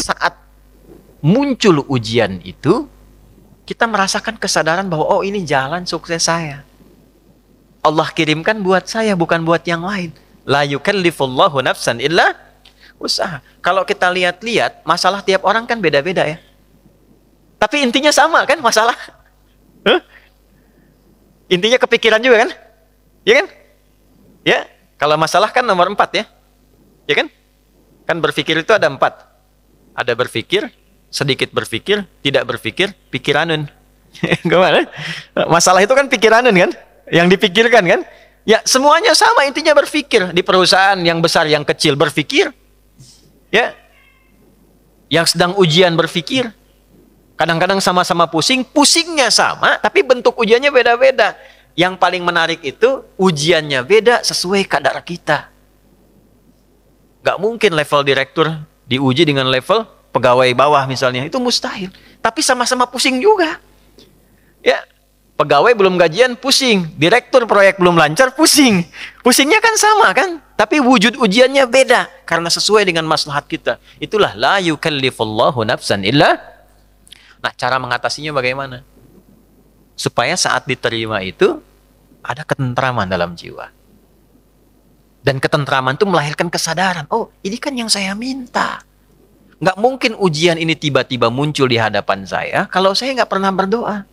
saat muncul ujian itu, kita merasakan kesadaran bahwa oh ini jalan sukses saya. Allah kirimkan buat saya, bukan buat yang lain. La yukallifullahu nafsan illa usaha. Kalau kita lihat-lihat, masalah tiap orang kan beda-beda ya. Tapi intinya sama kan masalah? Intinya kepikiran juga kan? Ya kan? Ya, kalau masalah kan nomor 4 ya. Ya kan? Kan berpikir itu ada 4. Ada berpikir, sedikit berpikir, tidak berpikir, pikiranun. Gimana? Masalah itu kan pikiranun kan? Yang dipikirkan kan? Ya, semuanya sama, intinya berpikir. Di perusahaan yang besar, yang kecil berpikir. Ya. Yang sedang ujian berpikir. Kadang-kadang sama-sama pusing, pusingnya sama, tapi bentuk ujiannya beda-beda. Yang paling menarik itu, ujiannya beda sesuai kadar kita. Gak mungkin level direktur diuji dengan level pegawai bawah misalnya. Itu mustahil. Tapi sama-sama pusing juga. Ya, pegawai belum gajian pusing. Direktur proyek belum lancar pusing. Pusingnya kan sama kan? Tapi wujud ujiannya beda. Karena sesuai dengan maslahat kita. Itulah la yukallifullahu nafsan illa. Nah, cara mengatasinya bagaimana? Supaya saat diterima itu ada ketentraman dalam jiwa. Dan ketentraman itu melahirkan kesadaran. Oh, ini kan yang saya minta. Nggak mungkin ujian ini tiba-tiba muncul di hadapan saya kalau saya nggak pernah berdoa.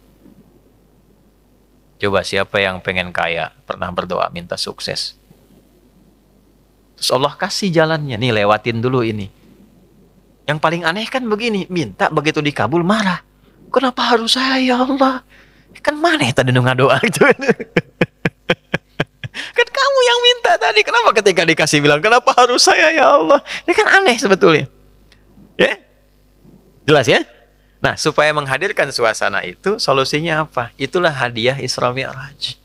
Coba siapa yang pengen kaya, pernah berdoa, minta sukses. Terus Allah kasih jalannya. Nih, lewatin dulu ini. Yang paling aneh kan begini, minta begitu dikabul marah. Kenapa harus saya ya Allah? Kan mana tadi doa gitu. Kan kamu yang minta tadi, kenapa ketika dikasih bilang kenapa harus saya ya Allah? Ini kan aneh sebetulnya. Ya? Jelas ya? Nah, supaya menghadirkan suasana itu, solusinya apa? Itulah hadiah Isra Mi'raj.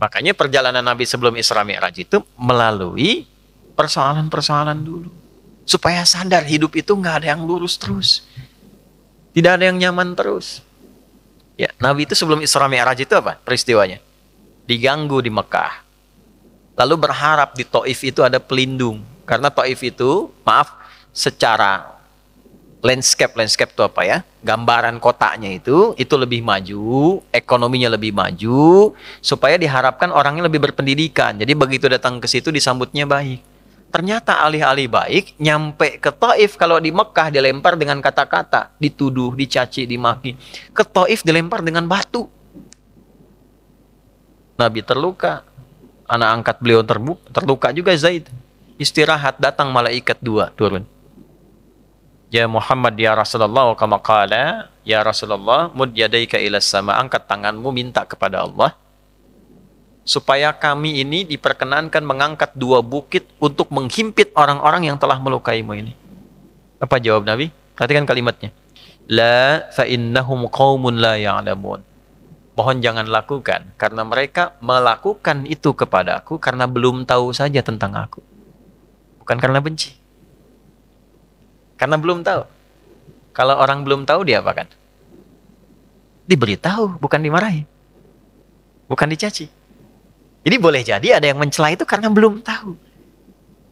Makanya perjalanan Nabi sebelum Isra Mi'raj itu melalui persoalan-persoalan dulu. Supaya sadar hidup itu nggak ada yang lurus terus. Tidak ada yang nyaman terus. Ya, Nabi itu sebelum Isra Mi'raj itu apa peristiwanya? Diganggu di Mekah. Lalu berharap di Taif itu ada pelindung. Karena Taif itu, maaf, secara landscape itu apa ya? Gambaran kotanya itu lebih maju, ekonominya lebih maju, supaya diharapkan orangnya lebih berpendidikan. Jadi begitu datang ke situ disambutnya baik. Ternyata alih-alih baik, nyampe ke Taif, kalau di Mekah dilempar dengan kata-kata, dituduh, dicaci, dimaki. Ke Taif dilempar dengan batu. Nabi terluka, anak angkat beliau terluka juga Zaid. Istirahat, datang malaikat 2 turun. Ya Muhammad ya Rasulullah, kama qala, ya Rasulullah, mud yadaika ilas sama, angkat tanganmu minta kepada Allah. Supaya kami ini diperkenankan mengangkat 2 bukit untuk menghimpit orang-orang yang telah melukaimu ini. Apa jawab Nabi? Perhatikan kalimatnya. La fa innahum qaumun la ya'lamun. Mohon jangan lakukan, karena mereka melakukan itu kepadaku karena belum tahu saja tentang aku. Bukan karena benci. Karena belum tahu. Kalau orang belum tahu dia apakan? Diberitahu, bukan dimarahi. Bukan dicaci. Jadi boleh jadi ada yang mencela itu karena belum tahu.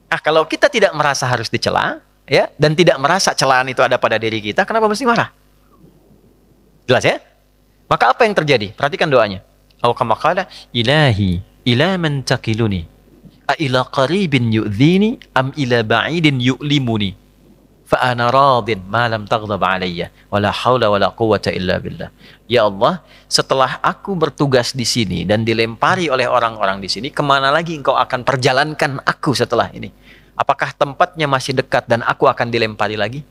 Nah, kalau kita tidak merasa harus dicela, ya, dan tidak merasa celaan itu ada pada diri kita, kenapa mesti marah? Jelas ya? Maka apa yang terjadi? Perhatikan doanya. Aw kama qala ilahi ila man takiluni a ila qaribin yu'dhini am ila ba'idin yu'limuni fa ana radin ma lam taghdab alayya wala haula wala quwwata illa billah. Ya Allah, setelah aku bertugas di sini dan dilempari oleh orang-orang di sini, kemana lagi engkau akan perjalankan aku setelah ini? Apakah tempatnya masih dekat dan aku akan dilempari lagi?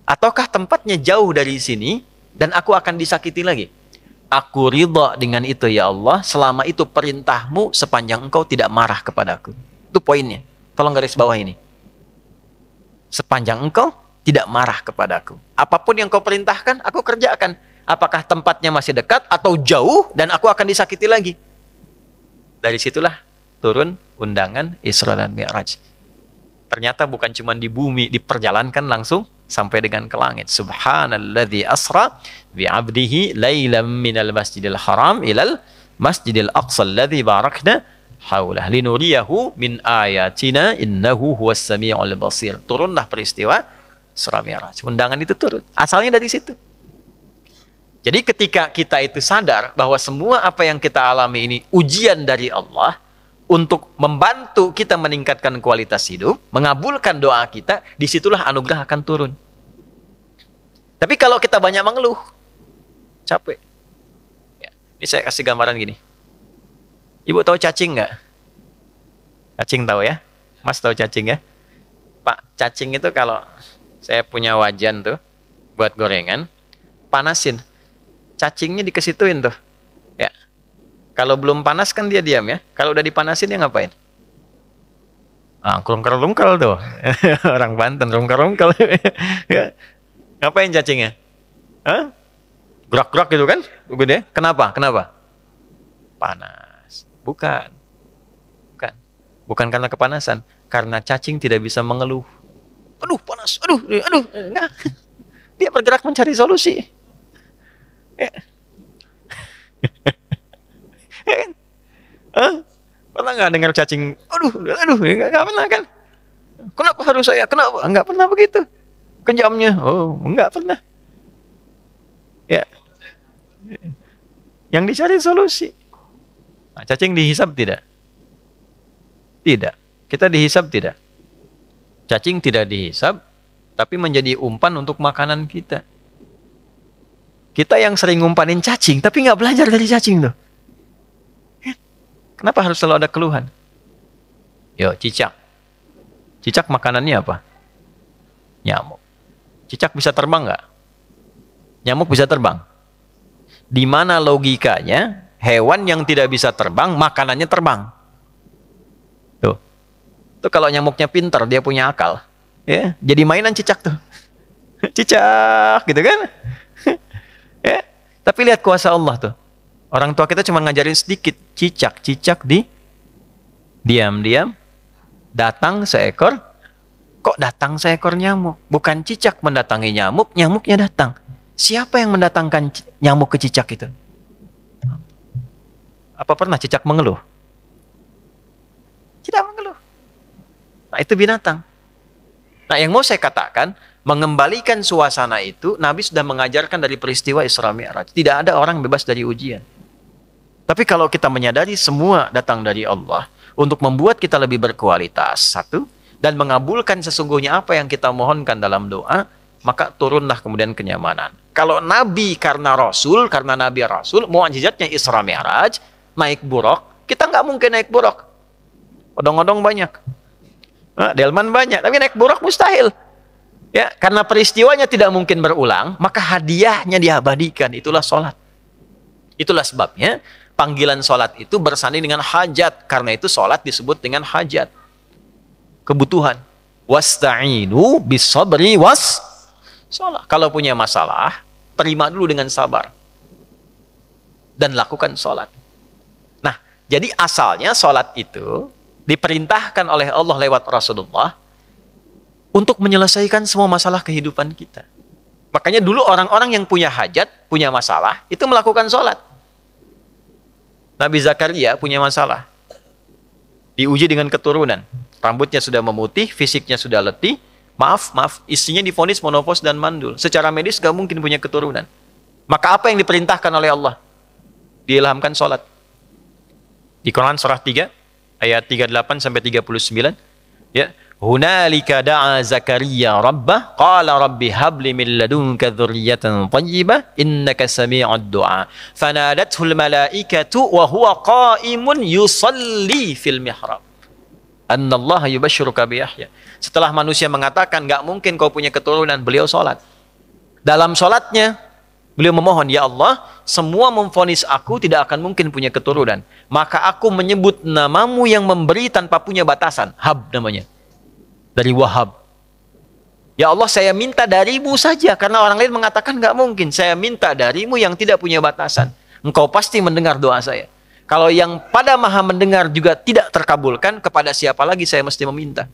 Ataukah tempatnya jauh dari sini dan aku akan disakiti lagi? Aku ridha dengan itu ya Allah, selama itu perintahmu sepanjang engkau tidak marah kepadaku. Itu poinnya. Tolong garis bawah ini. Sepanjang engkau tidak marah kepadaku. Apapun yang kau perintahkan, aku kerjakan. Apakah tempatnya masih dekat atau jauh dan aku akan disakiti lagi. Dari situlah turun undangan Isra dan Mi'raj. Ternyata bukan cuma di bumi, diperjalankan langsung sampai dengan ke langit. Subhanalladzi asra bi'abdihi lailam minal masjidil haram ilal masjidil aqsa alladzi barakna haulah linuriyahu min ayatina innahu huwas sami'ul basir. Turunlah peristiwa Isra Mi'raj. Undangan itu turun. Asalnya dari situ. Jadi ketika kita itu sadar bahwa semua apa yang kita alami ini ujian dari Allah untuk membantu kita meningkatkan kualitas hidup, mengabulkan doa kita, disitulah anugerah akan turun. Tapi kalau kita banyak mengeluh, capek. Ya, ini saya kasih gambaran gini. Ibu tahu cacing nggak? Cacing tahu ya? Mas tahu cacing ya? Pak, cacing itu kalau saya punya wajan tuh buat gorengan, panasin. Cacingnya dikesituin tuh. Ya. Kalau belum panas kan dia diam ya. Kalau udah dipanasin dia ngapain? Ah, rungkel-rungkel tuh. Orang Banten rungkel-rungkel. Ya. Ngapain cacingnya? Hah? Gerak-gerak gitu kan? Gede. Kenapa? Kenapa? Panas. Bukan. Bukan. Bukan karena kepanasan. Karena cacing tidak bisa mengeluh. Aduh, panas. Aduh. Enggak. Dia bergerak mencari solusi. Ya. Pernah nggak dengar cacing? Aduh, nggak pernah kan? Kenapa harus saya? Kenapa? Nggak pernah begitu. Kejamnya, oh, nggak pernah. Ya, yang dicari solusi. Nah, cacing dihisap tidak? Tidak. Kita dihisap tidak? Cacing tidak dihisap, tapi menjadi umpan untuk makanan kita. Kita yang sering ngumpanin cacing, tapi nggak belajar dari cacing tuh. Kenapa harus selalu ada keluhan? Yo, cicak. Cicak makanannya apa? Nyamuk. Cicak bisa terbang nggak? Nyamuk bisa terbang. Di mana logikanya hewan yang tidak bisa terbang, makanannya terbang? Tuh. Tuh kalau nyamuknya pintar, dia punya akal. Ya, jadi mainan cicak tuh. Cicak, gitu kan? Ya, tapi lihat kuasa Allah tuh. Orang tua kita cuma ngajarin sedikit. Cicak diam-diam datang seekor. Kok datang seekor nyamuk? Bukan cicak mendatangi nyamuk, nyamuknya datang. Siapa yang mendatangkan nyamuk ke cicak itu? Apa pernah cicak mengeluh? Tidak mengeluh. Nah, itu binatang. Nah, yang mau saya katakan, mengembalikan suasana itu, Nabi sudah mengajarkan dari peristiwa Isra Mi'raj. Tidak ada orang bebas dari ujian. Tapi kalau kita menyadari semua datang dari Allah untuk membuat kita lebih berkualitas, satu, dan mengabulkan sesungguhnya apa yang kita mohonkan dalam doa, maka turunlah kemudian kenyamanan. Kalau Nabi karena Rasul, karena Nabi Rasul, mu'jizatnya Isra Mi'raj, naik buruk, kita nggak mungkin naik buruk. Odong-odong banyak. Nah, delman banyak, tapi naik buruk mustahil. Ya, karena peristiwanya tidak mungkin berulang, maka hadiahnya diabadikan. Itulah sholat. Itulah sebabnya panggilan sholat itu bersanding dengan hajat. Karena itu sholat disebut dengan hajat. Kebutuhan. Wasta'inu bisabri was sholat. Kalau punya masalah, terima dulu dengan sabar. Dan lakukan sholat. Nah, jadi asalnya sholat itu diperintahkan oleh Allah lewat Rasulullah untuk menyelesaikan semua masalah kehidupan kita. Makanya dulu orang-orang yang punya hajat, punya masalah, itu melakukan sholat. Nabi Zakaria punya masalah. Diuji dengan keturunan. Rambutnya sudah memutih, fisiknya sudah letih. Maaf, istrinya divonis monopos dan mandul. Secara medis gak mungkin punya keturunan. Maka apa yang diperintahkan oleh Allah? Diilhamkan sholat. Di Quran surah 3, ayat 38-39. Ya. Hunalika da'a Zakaria rabbah qala rabbi habli min ladunka dzurriyyatan thayyibah innaka sami'ud du'a fanadathul malaikatu wa huwa qa'imun yusalli fil mihrab annallaha yubashshiruka bi Yahya. Setelah manusia mengatakan enggak mungkin kau punya keturunan, beliau salat. Dalam salatnya beliau memohon, ya Allah, semua memvonis aku tidak akan mungkin punya keturunan, maka aku menyebut namamu yang memberi tanpa punya batasan. Hab namanya. Dari Wahab. Ya Allah, saya minta darimu saja. Karena orang lain mengatakan nggak mungkin. Saya minta darimu yang tidak punya batasan. Engkau pasti mendengar doa saya. Kalau yang pada maha mendengar juga tidak terkabulkan, kepada siapa lagi saya mesti meminta?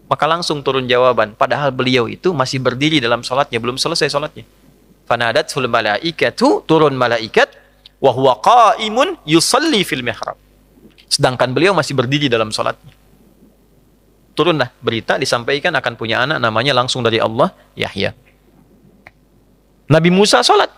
Maka langsung turun jawaban. Padahal beliau itu masih berdiri dalam sholatnya. Belum selesai sholatnya. Fanadathul malaikatu, turun malaikat. Wahuwa qa'imun yusalli fil mihrab. Sedangkan beliau masih berdiri dalam sholatnya. turunlah berita disampaikan akan punya anak namanya langsung dari Allah, Yahya. Nabi Musa sholat.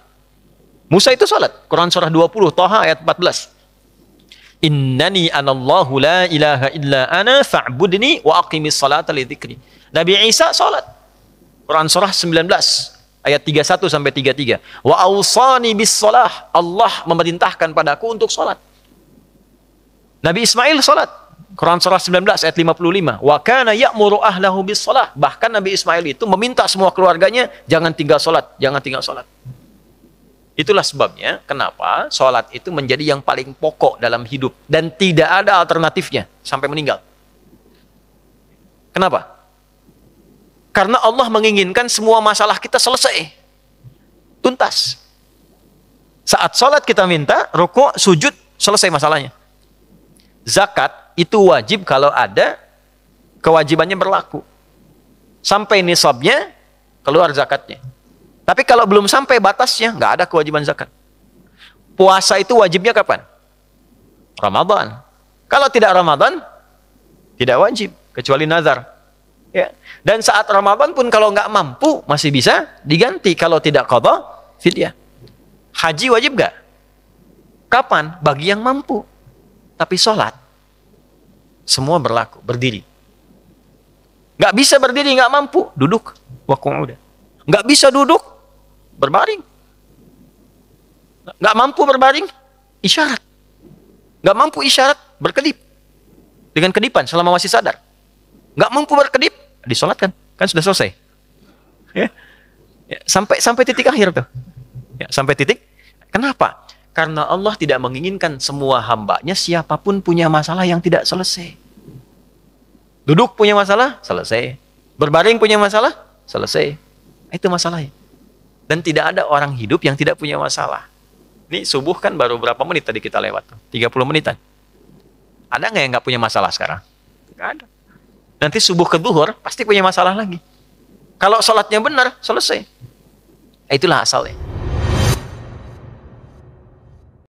Musa itu sholat. Quran surah 20, Thaha ayat 14. Innani anallahu la ilaha illa ana fa'budni wa aqimis salata li dzikri. Nabi Isa sholat. Quran surah 19 ayat 31 sampai 33. Wa awsani bis shalah. Allah memerintahkan padaku untuk sholat. Nabi Ismail sholat. Quran surah 19 ayat 55. Wa kana ya'muru ahlahu bis shalah. Bahkan Nabi Ismail itu meminta semua keluarganya jangan tinggal sholat, jangan tinggal sholat. Itulah sebabnya kenapa sholat itu menjadi yang paling pokok dalam hidup dan tidak ada alternatifnya sampai meninggal. Kenapa? Karena Allah menginginkan semua masalah kita selesai. Tuntas. Saat sholat kita minta, rukuk, sujud, selesai masalahnya. Zakat itu wajib kalau ada kewajibannya berlaku. Sampai nisabnya, keluar zakatnya. Tapi kalau belum sampai batasnya, nggak ada kewajiban zakat. Puasa itu wajibnya kapan? Ramadan. Kalau tidak Ramadan, tidak wajib, kecuali nazar. Ya. Dan saat Ramadan pun kalau nggak mampu masih bisa diganti. Kalau tidak qadha, fidyah. Haji wajib nggak? Kapan? Bagi yang mampu. Tapi sholat semua berlaku, berdiri. Nggak bisa berdiri, nggak mampu, duduk. Waqu'uda. Nggak bisa duduk, berbaring. Nggak mampu berbaring, isyarat. Nggak mampu isyarat, berkedip. Dengan kedipan selama masih sadar. Nggak mampu berkedip, disolatkan, kan sudah selesai. Ya. Ya, sampai titik akhir tuh. Ya, sampai titik. Kenapa? Karena Allah tidak menginginkan semua hambanya siapapun punya masalah yang tidak selesai. Duduk punya masalah, selesai. Berbaring punya masalah, selesai. Itu masalahnya. Dan tidak ada orang hidup yang tidak punya masalah. Ini subuh kan baru berapa menit tadi kita lewat? 30 menitan. Ada nggak yang nggak punya masalah sekarang? Nggak ada. Nanti subuh ke zuhur pasti punya masalah lagi. Kalau sholatnya benar, selesai. Itulah asalnya.